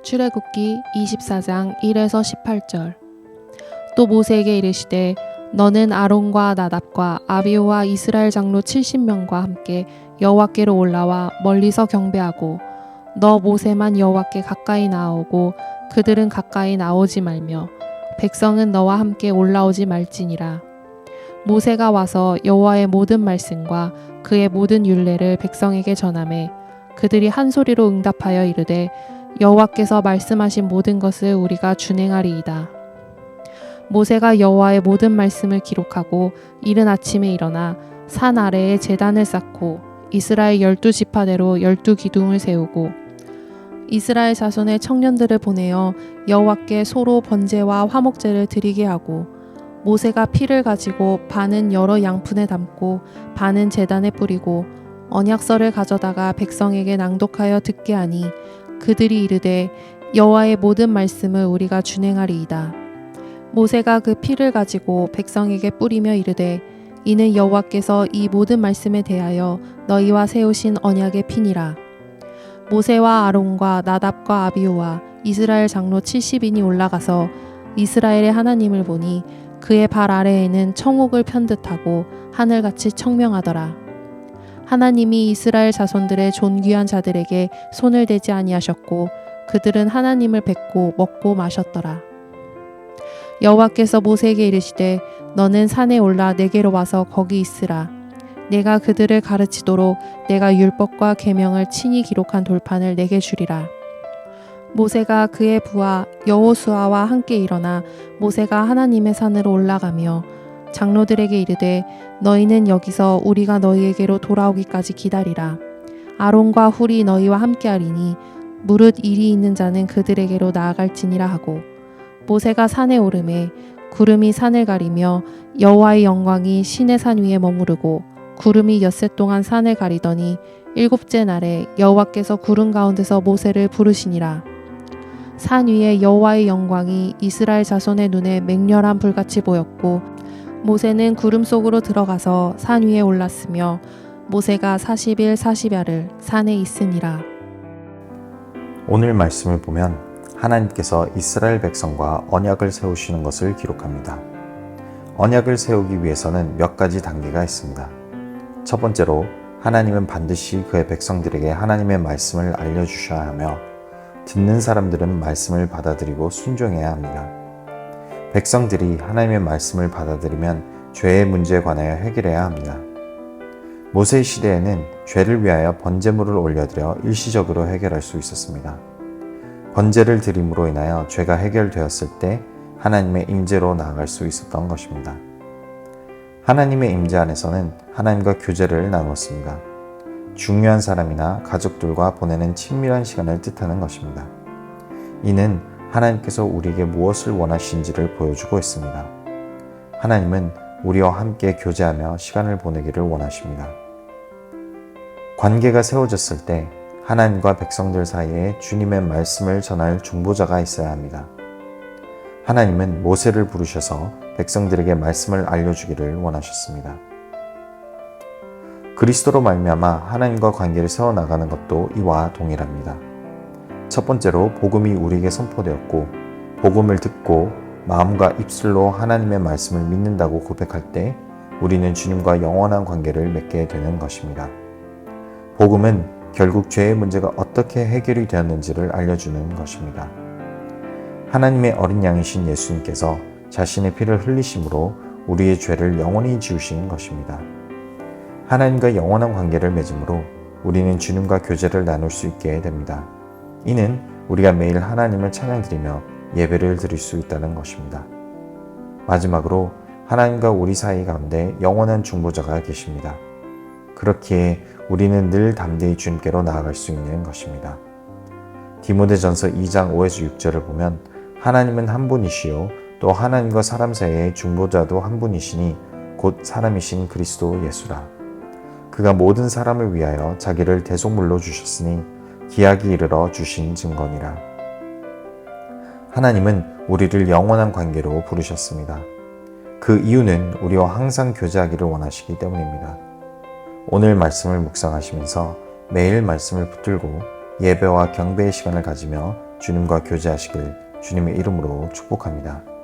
출애굽기 24장 1에서 18절. 또 모세에게 이르시되 너는 아론과 나답과 아비후와 이스라엘 장로 70명과 함께 여호와께로 올라와 멀리서 경배하고 너 모세만 여호와께 가까이 나아오고 그들은 가까이 나오지 말며 백성은 너와 함께 올라오지 말지니라. 모세가 와서 여호와의 모든 말씀과 그의 모든 율례를 백성에게 전하매 그들이 한 소리로 응답하여 이르되 여호와께서 말씀하신 모든 것을 우리가 준행하리이다. 모세가 여호와의 모든 말씀을 기록하고 이른 아침에 일어나 산 아래에 제단을 쌓고 이스라엘 12지파대로 12기둥을 세우고 이스라엘 자손의 청년들을 보내어 여호와께 소로 번제와 화목제를 드리게 하고 모세가 피를 가지고 반은 여러 양푼에 담고 반은 제단에 뿌리고 언약서를 가져다가 백성에게 낭독하여 듣게 하니 그들이 이르되 여호와의 모든 말씀을 우리가 준행하리이다. 모세가 그 피를 가지고 백성에게 뿌리며 이르되 이는 여호와께서 이 모든 말씀에 대하여 너희와 세우신 언약의 피니라. 모세와 아론과 나답과 아비후와 이스라엘 장로 70인이 올라가서 이스라엘의 하나님을 보니 그의 발 아래에는 청옥을 편 듯하고 하늘같이 청명하더라. 하나님이 이스라엘 자손들의 존귀한 자들에게 손을 대지 아니하셨고 그들은 하나님을 뵙고 먹고 마셨더라. 여호와께서 모세에게 이르시되 너는 산에 올라 내게로 와서 거기 있으라. 내가 그들을 가르치도록 내가 율법과 계명을 친히 기록한 돌판을 내게 주리라. 모세가 그의 부하 여호수아와 함께 일어나 모세가 하나님의 산으로 올라가며 장로들에게 이르되 너희는 여기서 우리가 너희에게로 돌아오기까지 기다리라. 아론과 훌이 너희와 함께하리니 무릇 일이 있는 자는 그들에게로 나아갈지니라 하고 모세가 산에 오르매 구름이 산을 가리며 여호와의 영광이 시내 산 위에 머무르고 구름이 엿새 동안 산을 가리더니 일곱째 날에 여호와께서 구름 가운데서 모세를 부르시니라. 산 위에 여호와의 영광이 이스라엘 자손의 눈에 맹렬한 불같이 보였고 모세는 구름 속으로 들어가서 산 위에 올랐으며 모세가 40일 40야를 산에 있으니라. 오늘 말씀을 보면 하나님께서 이스라엘 백성과 언약을 세우시는 것을 기록합니다. 언약을 세우기 위해서는 몇 가지 단계가 있습니다. 첫 번째로 하나님은 반드시 그의 백성들에게 하나님의 말씀을 알려주셔야 하며 듣는 사람들은 말씀을 받아들이고 순종해야 합니다. 백성들이 하나님의 말씀을 받아들이면 죄의 문제에 관하여 해결해야 합니다. 모세 시대에는 죄를 위하여 번제물을 올려드려 일시적으로 해결할 수 있었습니다. 번제를 드림으로 인하여 죄가 해결되었을 때 하나님의 임재로 나아갈 수 있었던 것입니다. 하나님의 임재 안에서는 하나님과 교제를 나누었습니다. 중요한 사람이나 가족들과 보내는 친밀한 시간을 뜻하는 것입니다. 이는 하나님께서 우리에게 무엇을 원하시는지를 보여주고 있습니다. 하나님은 우리와 함께 교제하며 시간을 보내기를 원하십니다. 관계가 세워졌을 때 하나님과 백성들 사이에 주님의 말씀을 전할 중보자가 있어야 합니다. 하나님은 모세를 부르셔서 백성들에게 말씀을 알려주기를 원하셨습니다. 그리스도로 말미암아 하나님과 관계를 세워나가는 것도 이와 동일합니다. 첫 번째로 복음이 우리에게 선포되었고 복음을 듣고 마음과 입술로 하나님의 말씀을 믿는다고 고백할 때 우리는 주님과 영원한 관계를 맺게 되는 것입니다. 복음은 결국 죄의 문제가 어떻게 해결이 되었는지를 알려주는 것입니다. 하나님의 어린 양이신 예수님께서 자신의 피를 흘리심으로 우리의 죄를 영원히 지우신 것입니다. 하나님과 영원한 관계를 맺음으로 우리는 주님과 교제를 나눌 수 있게 됩니다. 이는 우리가 매일 하나님을 찬양드리며 예배를 드릴 수 있다는 것입니다. 마지막으로 하나님과 우리 사이 가운데 영원한 중보자가 계십니다. 그렇기에 우리는 늘 담대히 주님께로 나아갈 수 있는 것입니다. 디모데전서 2장 5에서 6절을 보면 하나님은 한 분이시요 또 하나님과 사람 사이의 중보자도 한 분이시니 곧 사람이신 그리스도 예수라. 그가 모든 사람을 위하여 자기를 대속물로 주셨으니 기약이 이르러 주신 증거니라. 하나님은 우리를 영원한 관계로 부르셨습니다. 그 이유는 우리와 항상 교제하기를 원하시기 때문입니다. 오늘 말씀을 묵상하시면서 매일 말씀을 붙들고 예배와 경배의 시간을 가지며 주님과 교제하시길 주님의 이름으로 축복합니다.